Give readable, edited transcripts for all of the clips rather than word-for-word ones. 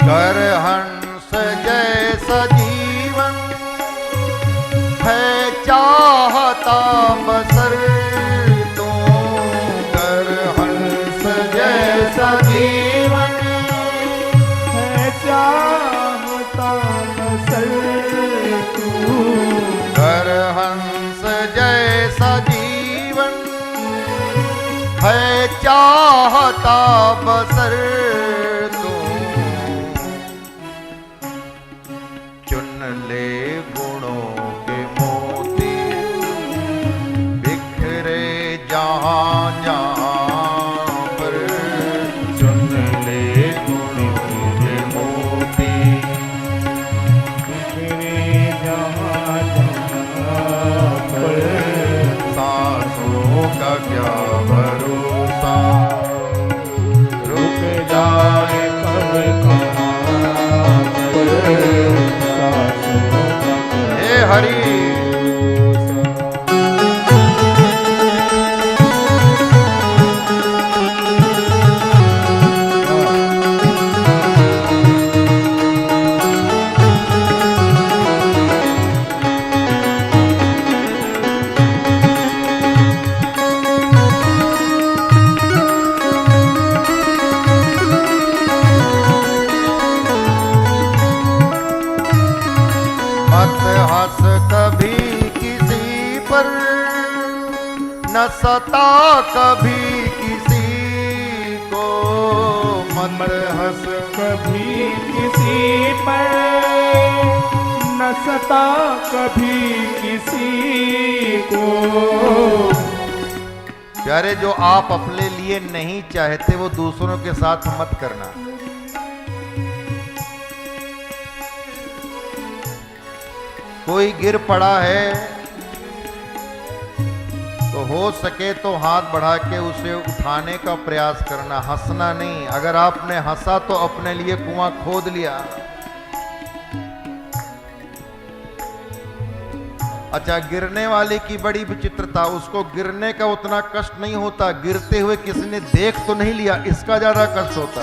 कर हंस जैसा जीवन है चाहता बसर तू, कर हंस जैसा जीवन है चाहता बसर तू, कर हंस जैसा जीवन है चाहता बसर तू, चुन ले गुणों के मोती बिखरे जहां जहां पर, चुन ले गुणों के मोती बिखरे जहाँ जहाँ पर, सांसों का क्या भरोसा रुक जाए कब कहाँ पर, हे हरि। मत हंस कभी किसी पर, न सता कभी किसी को, मत हंस कभी किसी पर, न सता कभी किसी को। प्यारे, जो आप अपने लिए नहीं चाहते वो दूसरों के साथ मत करना। कोई गिर पड़ा है तो हो सके तो हाथ बढ़ा के उसे उठाने का प्रयास करना, हंसना नहीं। अगर आपने हंसा तो अपने लिए कुआं खोद लिया। अच्छा, गिरने वाले की बड़ी विचित्रता, उसको गिरने का उतना कष्ट नहीं होता, गिरते हुए किसी ने देख तो नहीं लिया, इसका ज्यादा कष्ट होता।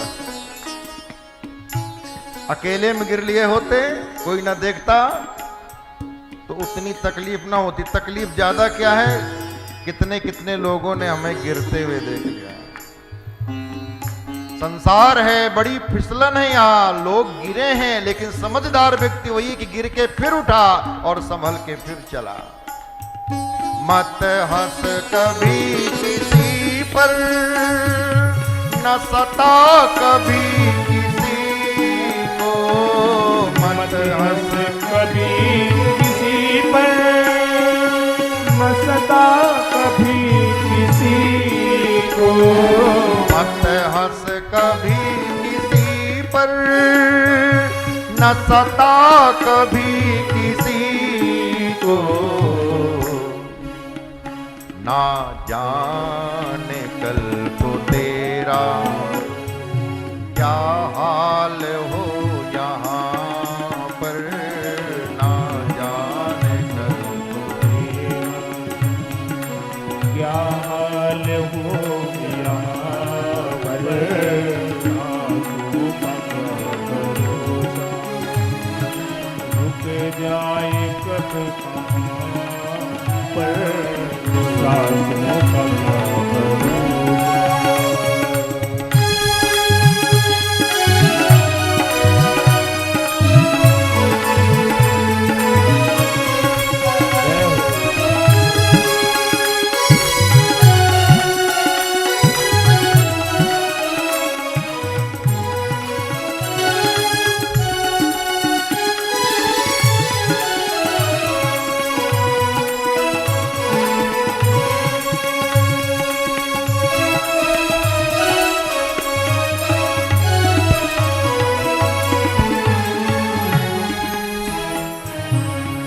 अकेले में गिर लिए होते, कोई ना देखता तो उतनी तकलीफ ना होती। तकलीफ ज्यादा क्या है, कितने कितने लोगों ने हमें गिरते हुए देख लिया। संसार है, बड़ी फिसलन है, यहाँ लोग गिरे हैं, लेकिन समझदार व्यक्ति वही कि गिर के फिर उठा और संभल के फिर चला। मत हंस कभी किसी पर, न सता कभी किसी को, मत हंस कभी किसी पर, न सता कभी किसी को। मत हंस कभी किसी पर, न सता कभी किसी को, ना जाने कल को तेरा क्या हाल हो यहाँ पर, ना जाने कल को तेरा क्या हाल हो यहाँ पर, रुक जाए कब कहाँ पर, सांसों का क्या भरोसा।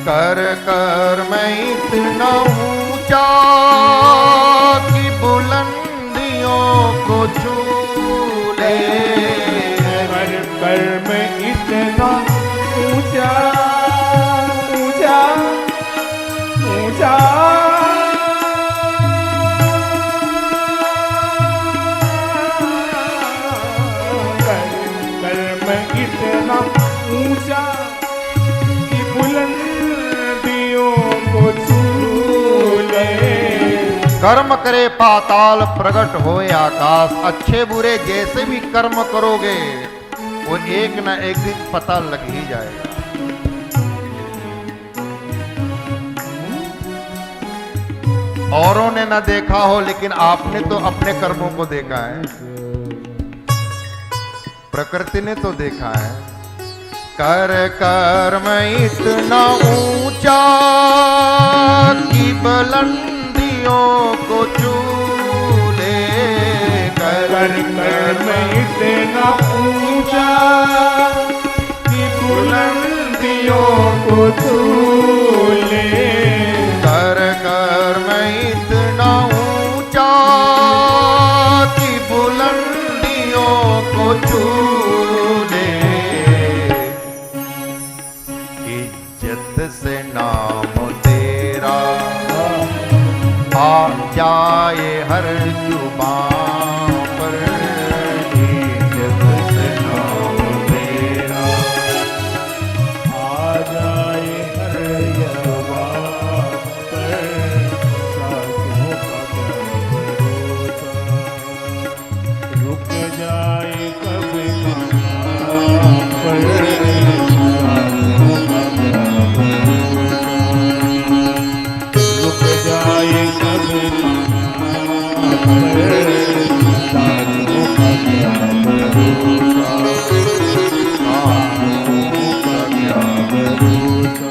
कर कर मैं इतना ऊंचा कि बुलंदियों को छू ले, कर कर मैं इतना ऊंचा ऊंचा ऊंचा, कर कर मैं इतना इतना ऊंचा कि बुलंदियों को छू ले। कर्म करे पाताल प्रकट होए आकाश। अच्छे बुरे जैसे भी कर्म करोगे वो एक ना एक दिन पता लग ही जाएगा। औरों ने ना देखा हो लेकिन आपने तो अपने कर्मों को देखा है, प्रकृति ने तो देखा है। कर कर्म इतना ऊंचा कि बुलंदियों को छू ले। कर कर्म इतना ऊंचा कि बुलंदियों को छू ले। कर कर्म इतना ऊंचा कि बुलंदियों को छू ले। इज्जत से नाम तेरा आ जाए हर जुबान पर। इज्जत से नाम तेरा आ जाए हर जुबान पर। साधुओं का क्या भरोसा, रुक जाए कब कहाँ पर। साधुओं का क्या भरोसा, रुक जाए कब कहाँ पर। साधुओं का क्या भरोसा, साधुओं का क्या भरोसा,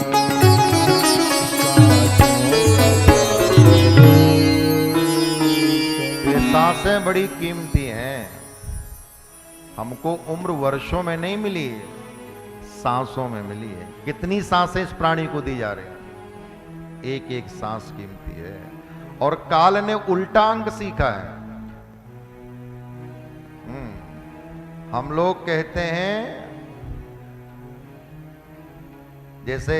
ये सांसें बड़ी कीमती हैं। हमको उम्र वर्षों में नहीं मिली, सांसों में मिली है। कितनी सांसें इस प्राणी को दी जा रही हैं, एक एक सांस कीमती है। और काल ने उल्टा अंक सीखा है। हम लोग कहते हैं जैसे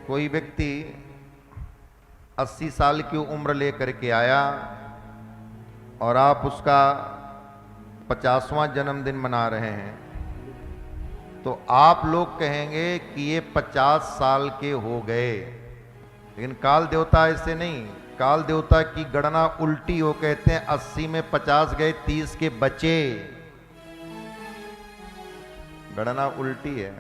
कोई व्यक्ति 80 साल की उम्र लेकर के आया और आप उसका 50वां जन्मदिन मना रहे हैं, तो आप लोग कहेंगे कि ये 50 साल के हो गए। लेकिन काल देवता ऐसे नहीं, काल देवता की गणना उल्टी हो। कहते हैं 80 में 50 गए, 30 के बचे। गणना उल्टी है।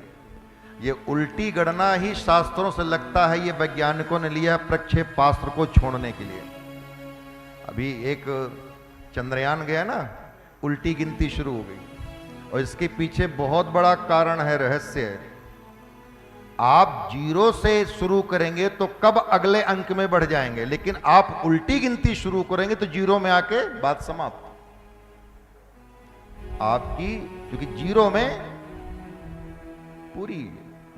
ये उल्टी गणना ही शास्त्रों से लगता है ये वैज्ञानिकों ने लिया प्रक्षेपास्त्र को छोड़ने के लिए। अभी एक चंद्रयान गया ना, उल्टी गिनती शुरू हो गई और इसके पीछे बहुत बड़ा कारण है, रहस्य है। आप 0 से शुरू करेंगे तो कब अगले अंक में बढ़ जाएंगे, लेकिन आप उल्टी गिनती शुरू करेंगे तो 0 में आके बात समाप्त। आपकी क्योंकि 0 में पूरी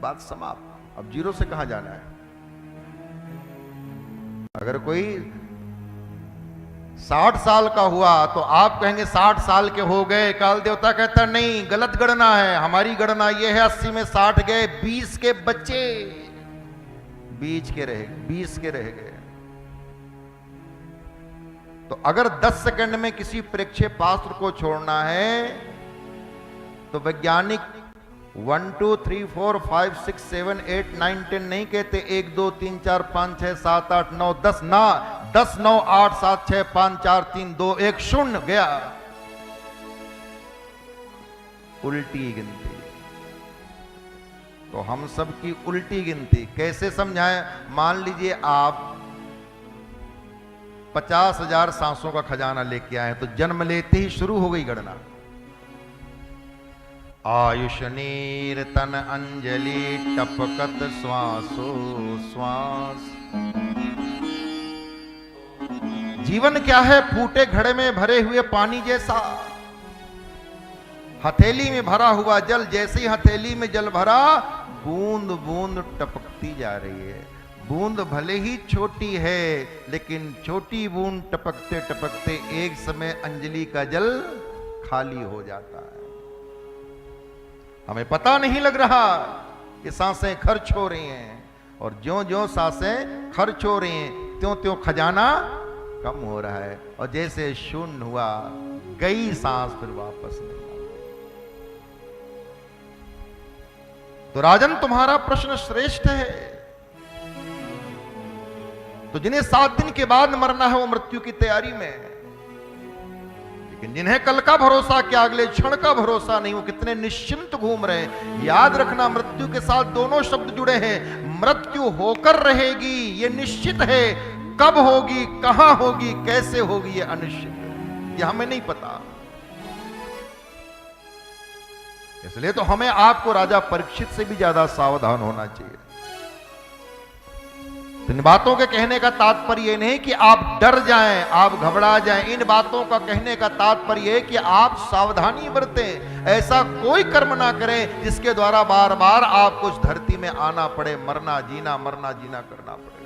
बात समाप्त। अब 0 से कहां जाना है। अगर कोई 60 साल का हुआ तो आप कहेंगे 60 साल के हो गए। काल देवता कहता नहीं, गलत गणना है। हमारी गणना यह है 80 में 60 गए, 20 के बच्चे, 20 के रह गए। तो अगर 10 सेकंड में किसी प्रक्षेपास्त्र को छोड़ना है तो वैज्ञानिक 1 2 3 4 5 6 7 8 9 10 नहीं कहते 1 2 3 4 5 6 7 8 9 10 ना, 10 9 8 7 6 5 4 3 2 1 0 गया। उल्टी गिनती। तो हम सब की उल्टी गिनती कैसे समझाएं। मान लीजिए आप 50,000 सांसों का खजाना लेके आए तो जन्म लेते ही शुरू हो गई गणना। आयुष नीर तन अंजलि टपकत श्वासो श्वास। जीवन क्या है, फूटे घड़े में भरे हुए पानी जैसा। हथेली में भरा हुआ जल, जैसे ही हथेली में जल भरा बूंद बूंद टपकती जा रही है। बूंद भले ही छोटी है लेकिन छोटी बूंद टपकते टपकते एक समय अंजलि का जल खाली हो जाता है। हमें पता नहीं लग रहा कि सांसें खर्च हो रही हैं, और ज्यों ज्यों सांसें खर्च हो रही हैं त्यों त्यों खजाना कम हो रहा है। और जैसे शून्य हुआ गई सांस, फिर वापस नहीं। तो राजन तुम्हारा प्रश्न श्रेष्ठ है। तो जिन्हें 7 दिन के बाद मरना है वो मृत्यु की तैयारी में है, लेकिन जिन्हें कल का भरोसा क्या अगले क्षण का भरोसा नहीं, वो कितने निश्चिंत घूम रहे हैं। याद रखना, मृत्यु के साथ दोनों शब्द जुड़े हैं। मृत्यु होकर रहेगी ये निश्चित है, कब होगी, कहां होगी, कैसे होगी ये अनिश्चित है, ये हमें नहीं पता। इसलिए तो हमें आपको राजा परीक्षित से भी ज्यादा सावधान होना चाहिए। तो इन बातों के कहने का तात्पर्य यह नहीं कि आप डर जाएं, आप घबरा जाएं। इन बातों का कहने का तात्पर्य है कि आप सावधानी बरतें, ऐसा कोई कर्म ना करें जिसके द्वारा बार बार आपको इस धरती में आना पड़े, मरना जीना करना पड़े।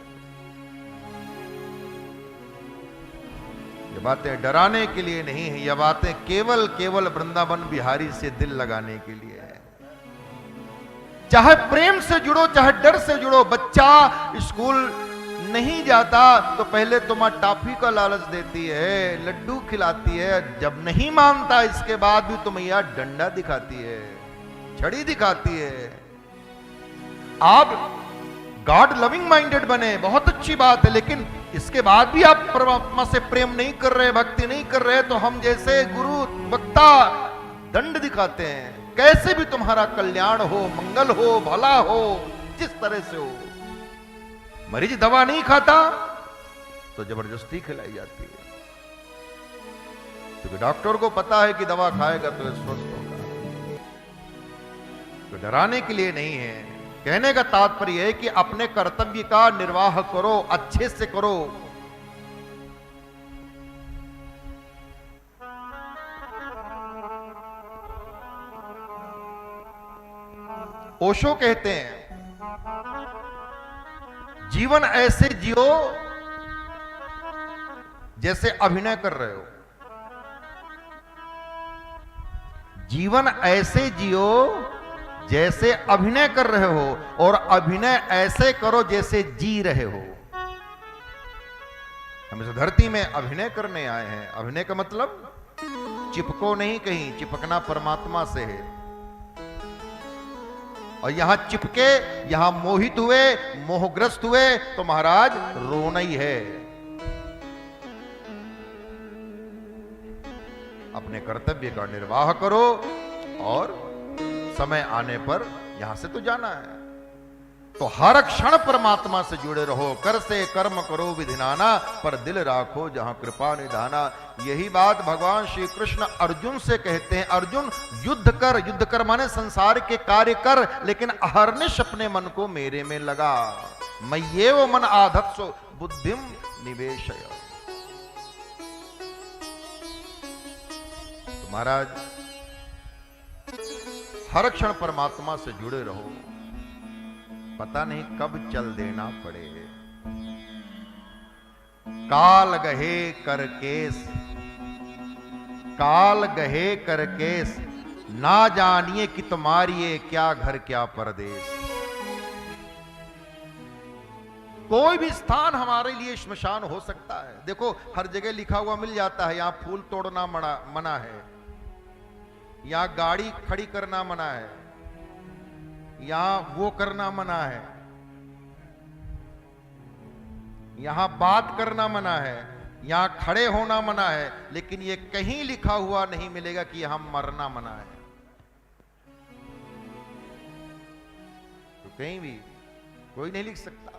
ये बातें डराने के लिए नहीं है, ये बातें केवल वृंदावन बिहारी से दिल लगाने के लिए है। चाहे प्रेम से जुड़ो, चाहे डर से जुड़ो। बच्चा स्कूल नहीं जाता तो पहले तुम्हें टॉफी का लालच देती है, लड्डू खिलाती है, जब नहीं मानता इसके बाद भी तुम्हें यह डंडा दिखाती है, छड़ी दिखाती है। आप गॉड लविंग माइंडेड बने, बहुत अच्छी बात है, लेकिन इसके बाद भी आप परमात्मा से प्रेम नहीं कर रहे, भक्ति नहीं कर रहे, तो हम जैसे गुरु वक्ता दंड दिखाते हैं। कैसे भी तुम्हारा कल्याण हो, मंगल हो, भला हो, जिस तरह से हो। मरीज दवा नहीं खाता तो जबरदस्ती खिलाई जाती है, क्योंकि डॉक्टर को पता है कि दवा खाएगा तो स्वस्थ होगा। तो डराने के लिए नहीं है। कहने का तात्पर्य है कि अपने कर्तव्य का निर्वाह करो, अच्छे से करो। ओशो कहते हैं, जीवन ऐसे जियो जैसे अभिनय कर रहे हो। जीवन ऐसे जियो जैसे अभिनय कर रहे हो, और अभिनय ऐसे करो जैसे जी रहे हो। हम इस धरती में अभिनय करने आए हैं। अभिनय का मतलब चिपको नहीं कहीं, चिपकना परमात्मा से है। और यहां चिपके, यहां मोहित हुए, मोहग्रस्त हुए तो महाराज रोना ही है। अपने कर्तव्य का निर्वाह करो और समय आने पर यहां से तो जाना है। तो हर क्षण परमात्मा से जुड़े रहो। कर से कर्म करो विधिनाना, पर दिल राखो जहां कृपा निधाना। यही बात भगवान श्री कृष्ण अर्जुन से कहते हैं। अर्जुन युद्ध कर माने संसार के कार्य कर, लेकिन अहर्निश अपने मन को मेरे में लगा। मय्येव मन आधत्सो बुद्धिम निवेशय। तो महाराज हर क्षण परमात्मा से जुड़े रहो, पता नहीं कब चल देना पड़े। काल गहे कर केस, काल गहे कर केस, ना जानिए कि तुम्हारी ये क्या घर क्या परदेश। कोई भी स्थान हमारे लिए श्मशान हो सकता है। देखो हर जगह लिखा हुआ मिल जाता है, यहां फूल तोड़ना मना है, यहां गाड़ी खड़ी करना मना है, यहां वो करना मना है, यहां बात करना मना है, यहां खड़े होना मना है, लेकिन ये कहीं लिखा हुआ नहीं मिलेगा कि यहां मरना मना है। तो कहीं भी कोई नहीं लिख सकता।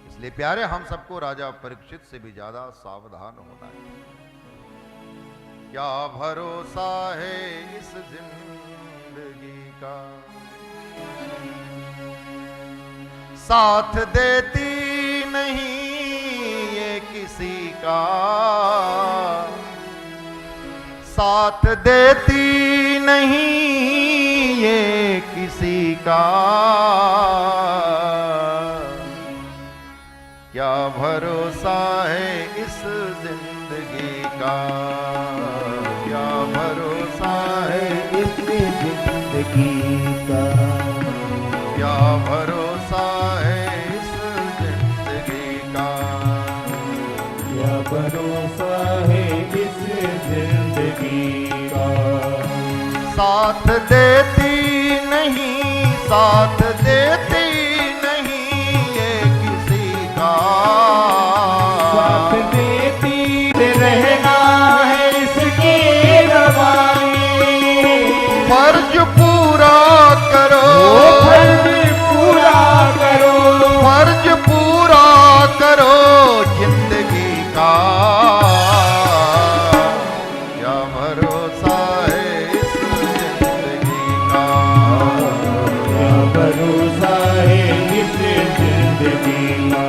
इसलिए प्यारे, हम सबको राजा परीक्षित से भी ज्यादा सावधान होना है। क्या भरोसा है इस जिंदगी का, साथ देती नहीं ये किसी का, साथ देती नहीं ये किसी का। क्या भरोसा है इस जिंदगी का, क्या भरोसा है इस जिंदगी का, क्या भरोसा है इस जिंदगी का, क्या भरोसा है इस जिंदगी का। साथ देती नहीं, साथ देती नहीं ये किसी का। साथ देती रहना है इसकी रवानी। फर्ज पूरा करो, फर्ज पूरा करो, फर्ज पूरा करो जिंदगी का। क्या भरोसा है इस जिंदगी का, क्या भरोसा है इस जिंदगी का,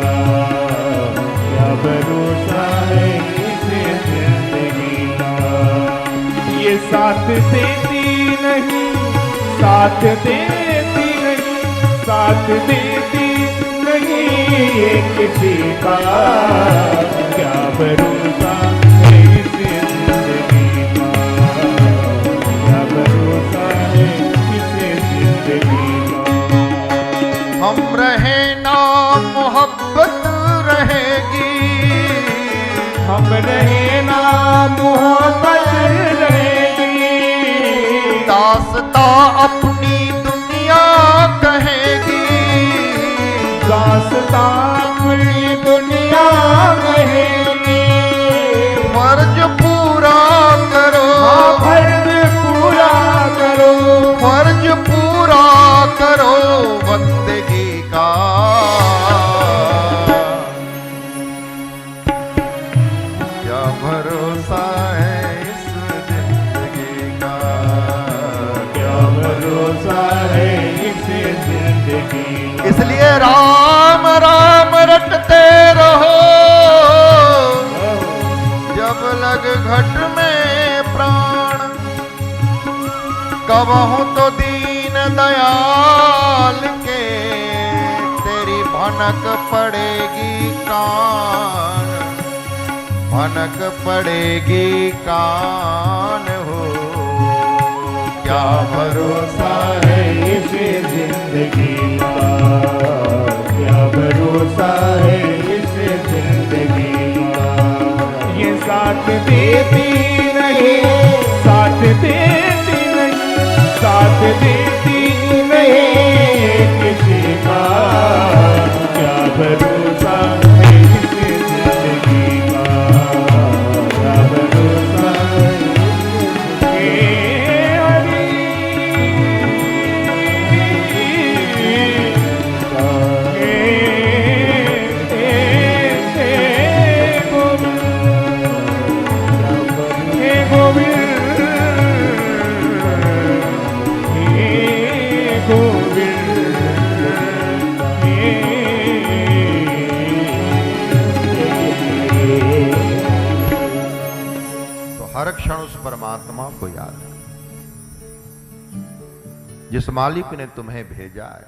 क्या भरोसा है इस जिंदगी का। ये साथ देती नहीं, साथ देती नहीं, साथ देती नहीं ये किसी का। क्या भरोसा है इस जिंदगी का, क्या भरोसा है इस जिंदगी का। हम रहे ना मोहब्बत रहेगी, हम रहे ना मोहब्बत रहेगी। दास्ता अपनी दुनिया कहेगी, दास्ता अपनी दुनिया कहेगी। फर्ज पूरा करो, हाँ फर्ज पूरा करो, फर्ज पूरा करो बंदगी का। क्या भरोसा है इस जिंदगी का, क्या भरोसा है इस जिंदगी का। इसलिए राम राम रटते रहो जब लग घट में प्राण। कबहू तो दीन दयाल के तेरी भनक पड़ेगी कान, भनक पड़ेगी कान हो। क्या भरोसा है इस जिंदगी का, क्या भरोसा है इस जिंदगी का। ये साथ देती नहीं, साथ देती नहीं, साथ देती नहीं किसी का। क्या भरोसा है इस जिंदगी का, क्या भरोसा है हर क्षण उस परमात्मा को याद है जिस मालिक ने तुम्हें भेजा है।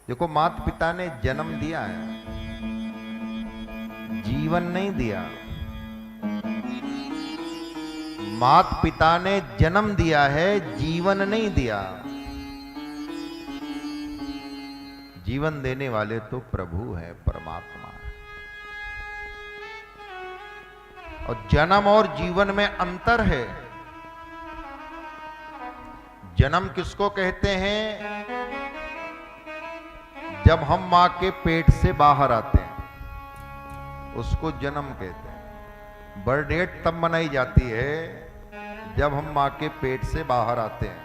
देखो माता पिता ने जन्म दिया है, जीवन नहीं दिया। माता पिता ने जन्म दिया है, जीवन नहीं दिया। जीवन देने वाले तो प्रभु है, परमात्मा है। और जन्म और जीवन में अंतर है। जन्म किसको कहते हैं? जब हम मां के पेट से बाहर आते हैं उसको जन्म कहते हैं। बर्थ डेट तब मनाई जाती है जब हम मां के पेट से बाहर आते हैं,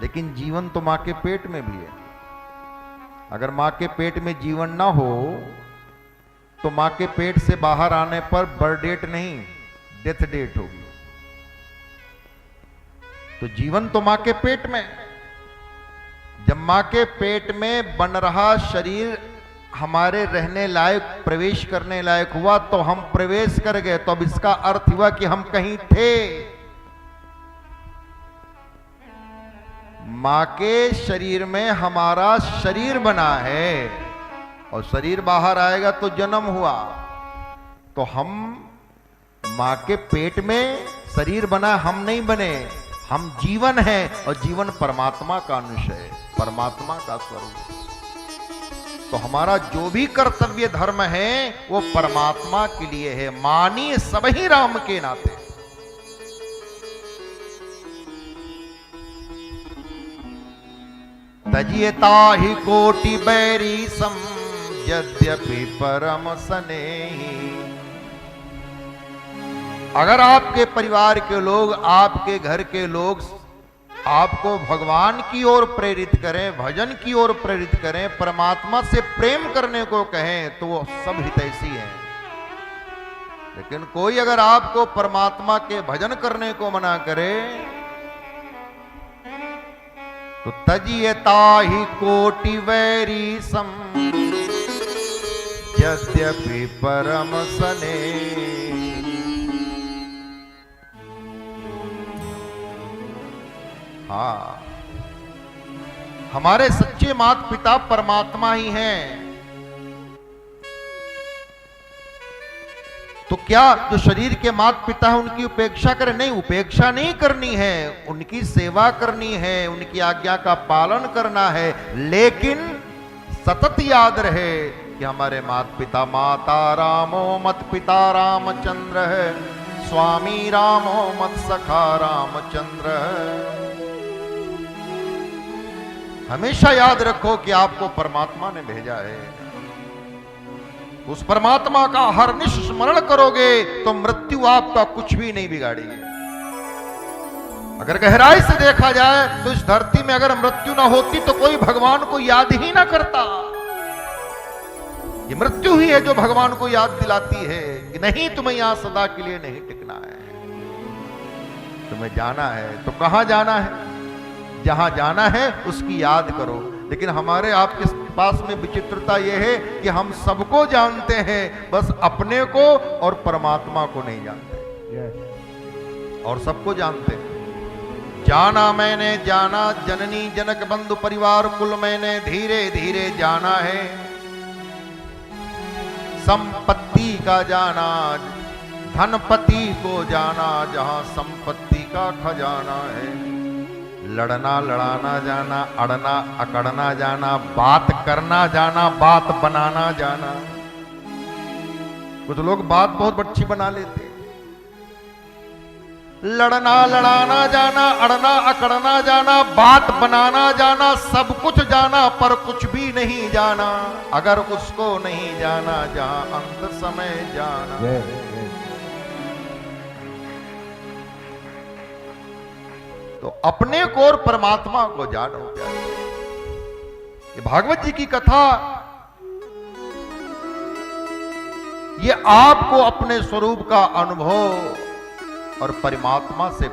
लेकिन जीवन तो मां के पेट में भी है। अगर मां के पेट में जीवन ना हो तो मां के पेट से बाहर आने पर बर्थ डेट नहीं, डेथ डेट होगी। तो जीवन तो मां के पेट में। जब मां के पेट में बन रहा शरीर हमारे रहने लायक, प्रवेश करने लायक हुआ तो हम प्रवेश कर गए। तो अब इसका अर्थ हुआ कि हम कहीं थे। मां के शरीर में हमारा शरीर बना है और शरीर बाहर आएगा तो जन्म हुआ। तो हम मां के पेट में शरीर बना, हम नहीं बने। हम जीवन है और जीवन परमात्मा का अंश है, परमात्मा का स्वरूप। तो हमारा जो भी कर्तव्य धर्म है वो परमात्मा के लिए है। मानिए सब ही राम के नाते। तजियता ही कोटि बैरी सम यद्यपि परम स्नेही। अगर आपके परिवार के लोग, आपके घर के लोग आपको भगवान की ओर प्रेरित करें, भजन की ओर प्रेरित करें, परमात्मा से प्रेम करने को कहें, तो वो सब हितैषी हैं। लेकिन कोई अगर आपको परमात्मा के भजन करने को मना करे तो तजियता ही कोटि वैरी सम यद्यपि परम स्नेही। हाँ, हमारे सच्चे माता पिता परमात्मा ही हैं। तो क्या जो शरीर के माता पिता है उनकी उपेक्षा करें? नहीं, उपेक्षा नहीं करनी है, उनकी सेवा करनी है, उनकी आज्ञा का पालन करना है, लेकिन सतत याद रहे कि हमारे माता पिता, माता रामो मत पिता रामचंद्र है, स्वामी रामो मत सखा रामचंद्र है। हमेशा याद रखो कि आपको परमात्मा ने भेजा है। उस परमात्मा का हर निश स्मरण करोगे तो मृत्यु आपका कुछ भी नहीं बिगाड़ेगी। अगर गहराई से देखा जाए तो इस धरती में अगर मृत्यु ना होती तो कोई भगवान को याद ही ना करता। ये मृत्यु ही है जो भगवान को याद दिलाती है कि नहीं, तुम्हें यहां सदा के लिए नहीं टिकना है, तुम्हें जाना है। तो कहां जाना है? जहां जाना है उसकी याद करो। लेकिन हमारे आपके पास में विचित्रता यह है कि हम सबको जानते हैं, बस अपने को और परमात्मा को नहीं जानते। और सबको जानते हैं। जाना मैंने जाना, जननी जनक बंधु परिवार कुल मैंने धीरे धीरे जाना है। संपत्ति का जाना, धनपति को जाना, जहां संपत्ति का खजाना है। लड़ना लड़ाना जाना, अड़ना अकड़ना जाना, बात करना जाना, बात बनाना जाना। कुछ लोग बात बहुत अच्छी बना लेते। लड़ना लड़ाना जाना, अड़ना अकड़ना जाना, बात बनाना जाना, सब कुछ जाना पर कुछ भी नहीं जाना। अगर उसको नहीं जाना जहां अंत समय जाना। तो अपने को और परमात्मा को जानो। ये भागवत जी की कथा ये आपको अपने स्वरूप का अनुभव और परमात्मा से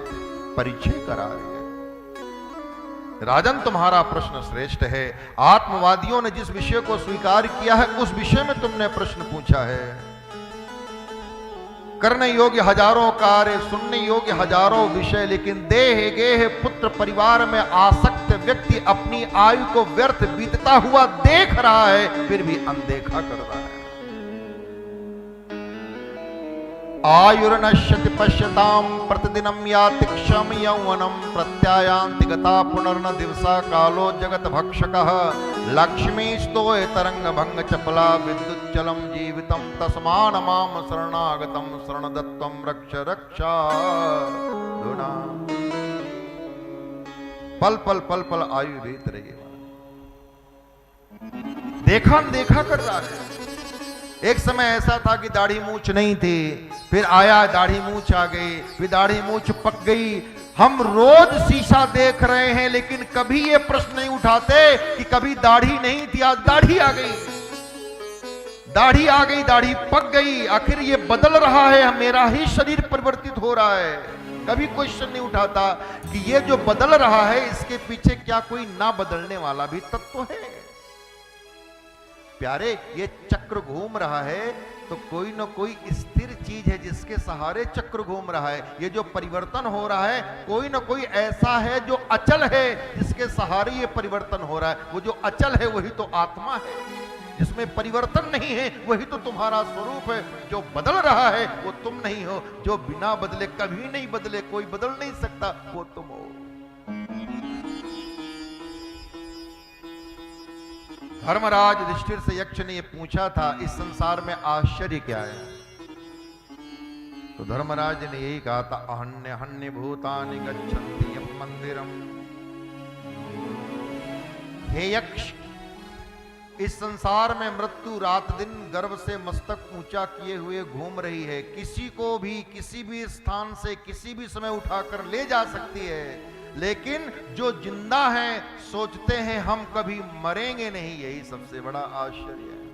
परिचय करा रही है। राजन, तुम्हारा प्रश्न श्रेष्ठ है। आत्मवादियों ने जिस विषय को स्वीकार किया है उस विषय में तुमने प्रश्न पूछा है। करने योग्य हजारों कार्य, सुनने योग्य हजारों विषय, लेकिन देह गेह पुत्र परिवार में आसक्त व्यक्ति अपनी आयु को व्यर्थ बीतता हुआ देख रहा है, फिर भी अनदेखा कर रहा है। आयुर्नश्यति पश्यताम प्रतिदिनम याति क्षम यौवनम प्रत्यायान्ति गता पुनर्न दिवसा कालो जगत भक्षकः लक्ष्मी स्तोय तरंग भंग चपला विद्युच्चलम जीवितम तस्मान माम शरणागतम शरणदत्तम रक्ष रक्षा लुना। पल पल पल पल आयु बीत रही है, देखा देखा कर रहा है। एक समय ऐसा था कि दाढ़ी मूछ नहीं थी, फिर आया दाढ़ी मूछ आ गई, फिर दाढ़ी मूछ पक गई। हम रोज शीशा देख रहे हैं लेकिन कभी ये प्रश्न नहीं उठाते कि कभी दाढ़ी नहीं थी, आज दाढ़ी आ गई, दाढ़ी आ गई, दाढ़ी पक गई, आखिर ये बदल रहा है, मेरा ही शरीर परिवर्तित हो रहा है। कभी क्वेश्चन नहीं उठाता कि ये जो बदल रहा है इसके पीछे क्या कोई ना बदलने वाला भी तत्व है। प्यारे, ये चक्र घूम रहा है तो कोई ना कोई स्थिर चीज है जिसके सहारे चक्र घूम रहा है। ये जो परिवर्तन हो रहा है कोई ना कोई ऐसा है जो अचल है जिसके सहारे ये परिवर्तन हो रहा है। वो जो अचल है वही तो आत्मा है, जिसमें परिवर्तन नहीं है वही तो तुम्हारा स्वरूप है। जो बदल रहा है वो तुम नहीं हो, जो बिना बदले कभी नहीं बदले, कोई बदल नहीं सकता, वो तुम हो। धर्मराज युधिष्ठिर से यक्ष ने ये पूछा था, इस संसार में आश्चर्य क्या है? तो धर्मराज ने यही कहा था, अहन्य हन्य भूतानि गच्छन्ति यम मंदिरम हे यक्ष, इस संसार में मृत्यु रात दिन गर्व से मस्तक ऊंचा किए हुए घूम रही है। किसी को भी किसी भी स्थान से किसी भी समय उठाकर ले जा सकती है, लेकिन जो जिंदा हैं सोचते हैं हम कभी मरेंगे नहीं। यही सबसे बड़ा आश्चर्य है।